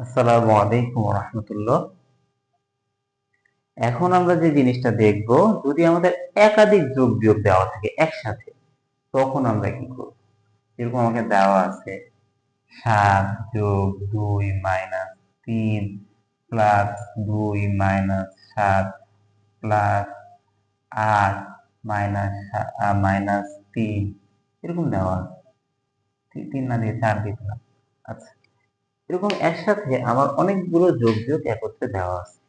আসসালামু আলাইকুম রাহমাতুল্লাহ। এখন আমরা যে জিনিসটা দেখব, যদি আমাদের একাধিক যোগ বিয়োগ দেওয়া থাকে একসাথে, তখন আমরা কি করব? যেরকম আমাকে দেওয়া আছে ৭ যোগ ২ minus ৩ plus ২ minus ৭ plus ৮ minus ৩ এরকম দেওয়া আছে। ৩ না দিয়ে ৪ দিলাম। আচ্ছা, এরকম একসাথে আমার অনেকগুলো যোগ বিয়োগ একত্রে দেওয়া আছে।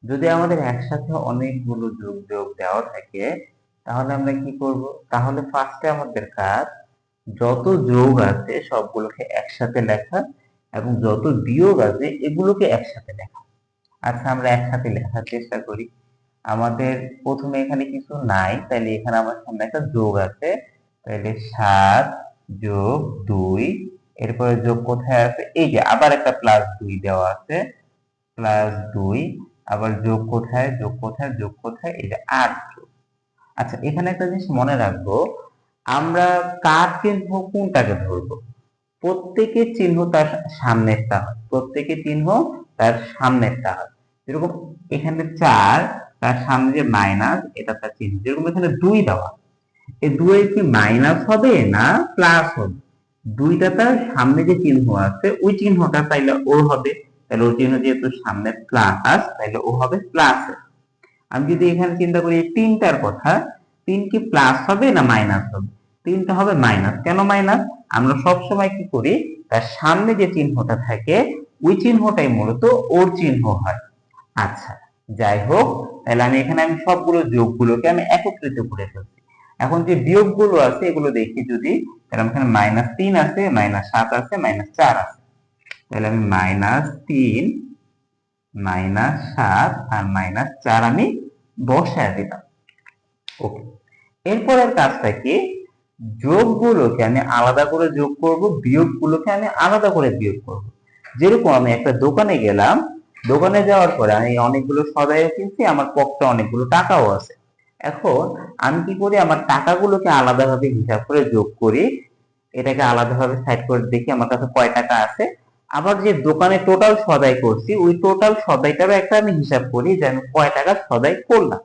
যদি আমাদের একসাথে অনেকগুলো যোগ বিয়োগ দেওয়া থাকে, তাহলে আমরা কি করব? তাহলে ফার্স্টে আমাদের কাজ যত যোগ আছে সবগুলোকে একসাথে লেখা এবং যত বিয়োগ আছে এগুলোকে একসাথে লেখা। আচ্ছা, আমরা একসাথে লেখার চেষ্টা করি। আমাদের প্রথমে এখানে কিছু নাই, তাহলে এখানে আমার সামনে একটা যোগ আছে। তাহলে ৭ যোগ ২, এরপরে যোগ কোথায় আছে? এই যে আবার একটা প্লাস ২ দেওয়া আছে, প্লাস ২, আবার যোগ কোথায়? যোগ কোথায়? এই যে ৮ যোগ। আচ্ছা, এখানে একটা জিনিস মনে রাখবো, আমরা কার চিহ্ন কোনটাকে ধরবো? প্রত্যেকের চিহ্ন তার সামনেরটা হয়, প্রত্যেকের চিহ্ন তার সামনেরটা হয়। যেরকম এখানে ৪, তার সামনে যে মাইনাস, এটা তার চিহ্ন। যেরকম এখানে ২ দেওয়া, এই ২ এর কি মাইনাস হবে না প্লাস হবে? ২টা তার সামনে যে চিহ্ন আছে ওই চিহ্নটা তাইলে ওর হবে, তাহলে ওর চিহ্ন যেহেতু সামনে প্লাস, তাইলে ও হবে প্লাস। আমি যদি এখানে চিন্তা করি ৩টার কথা, ৩ কি প্লাস হবে না মাইনাস হবে? ৩টা হবে মাইনাস। কেন মাইনাস? আমরা সব সময় কি করি, তার সামনে যে চিহ্নটা থাকে ওই চিহ্নটাই মূলত ওর চিহ্ন হয়। আচ্ছা, যাই হোক, তাহলে আমি সবগুলো যোগগুলোকে আমি একত্রিত করে ফেলছি। এখন যে বিয়োগগুলো আছে এগুলো দেখি যদি, তাহলে এখানে -৩ আছে, -৭ আছে, -৪ আছে। তাহলে আমি -৩, -৭ আর -৪ আমি বসায় দিলাম। ওকে, এরপরের কাজটা কি? যোগগুলোকে আমি আলাদা করে যোগ করব, বিয়োগগুলোকে আমি আলাদা করে বিয়োগ করব। যেরকম আমি একটা দোকানে গেলাম, দোকানে যাওয়ার পরে আমি অনেকগুলো সদাইও কিনছি, আমার পকেটে অনেকগুলো টাকাও আছে। এখন আমি কি করি, আমার টাকাগুলোকে আলাদাভাবে হিসাব করে যোগ করি, এটাকে আলাদাভাবে সাইড করে দেখি আমার কাছে কয় টাকা আছে। আবার যে দোকানে টোটাল সদাই করছি ওই টোটাল সদাইটারও একটা আমি হিসাব করি যে আমি কয় টাকা সদাই করলাম।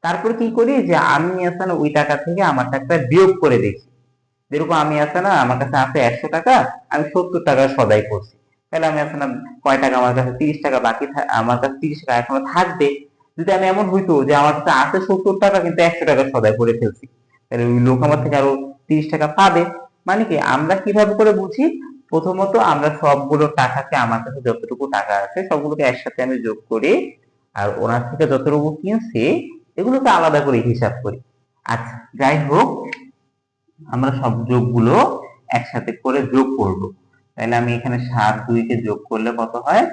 তারপর কি করি, যে আমি আছে না ওই টাকা থেকে আমার টাকাটা বিয়োগ করে দেখি। যেরকম আমি আছে না, আমার কাছে আছে ১০০ টাকা, আমি ৭০ টাকা সদাই করছি, তাহলে আমি আছে না কয় টাকা, আমার কাছে ৩০ টাকা বাকি, আমার কাছে ৩০ টাকা এখনো থাকবে। যদি আমি এমন হইতো যে আমার কাছে আছে ৭০ টাকা কিন্তু ১০০ টাকা সদাই করে ফেলছি, তাহলে ওই লোক আমার থেকে আরো ৩০ টাকা পাবে। মানে কি, আমরা কিভাবে করে বুঝি? প্রথমত আমরা সবগুলো টাকাকে, আমার কাছে যতটুকু টাকা আছে সবগুলোকে একসাথে আমি যোগ করি, আর ওনার থেকে যতটুকু কিনছি এগুলোকে আলাদা করে হিসাব করি। আচ্ছা, যাই হোক, আমরা সব যোগগুলো একসাথে করে যোগ করব। তাহলে আমি এখানে ৭ ২ কে যোগ করলে কত হয়?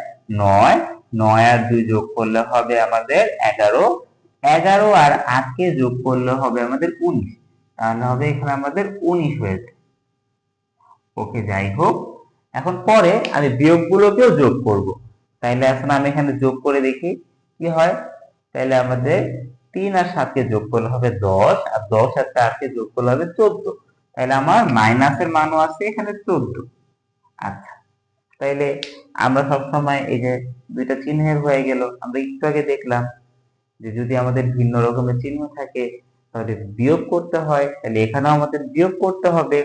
৯, ৯ আর ২ যোগ করলে হবে আমাদের ১১, ১১ আর ৮ কে যোগ করলে হবে আমাদের ১৯, তাহলে হবে এখানে আমাদের ১৯ হয়ে যায়। ওকে, যাই হোক, এখন পরে আমি বিয়োগগুলোকেও যোগ করব। তাইলে এখন আমি এখানে যোগ করে দেখি কি হয়। তাইলে আমাদের ৩ আর ৭ কে যোগ করলে হবে ১০, আর ১০ আর ৪ কে যোগ করলে হবে ১৪। তাইলে আমার মাইনাসের মানও আছে এখানে ১৪। আচ্ছা, তাইলে আমরা সবসময় এই যে দুইটা চিহ্নের হয়ে গেল, আমরা একটু আগে দেখলাম যে যদি আমাদের ভিন্ন রকমের চিহ্ন থাকে তাহলে বিয়োগ করতে হয়, তাহলে এখানেও আমাদের বিয়োগ করতে হবে।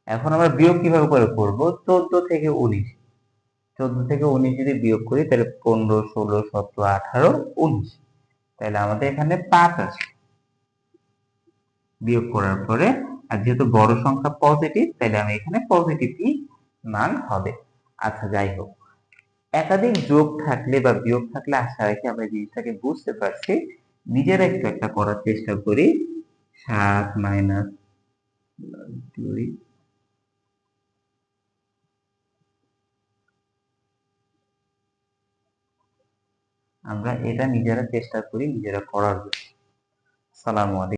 এখন আমরা বিয়োগ কিভাবে করে করব? ১৪ থেকে ১৯, ১৪ থেকে ১৯ যদি বিয়োগ করি তাহলে ১৫, ১৬, ১৭, ১৮, ১৯, তাহলে আমাদের এখানে ৫ আছে বিয়োগ করার পরে। আর যেহেতু বড় সংখ্যা পজিটিভ, তাহলে আমি এখানে পজিটিভই মান হবে। আচ্ছা, যাই হোক, একাধিক যোগ থাকলে বা বিয়োগ থাকলে আশা রাখি আমরা জিনিসটাকে বুঝতে পারছি। নিজেরা একটু একটা করার চেষ্টা করি। ৭ মাইনাস ২, আমরা এটা নিজেরা চেষ্টা করি নিজেরা করার জন্য। সালামু আলাইকুম।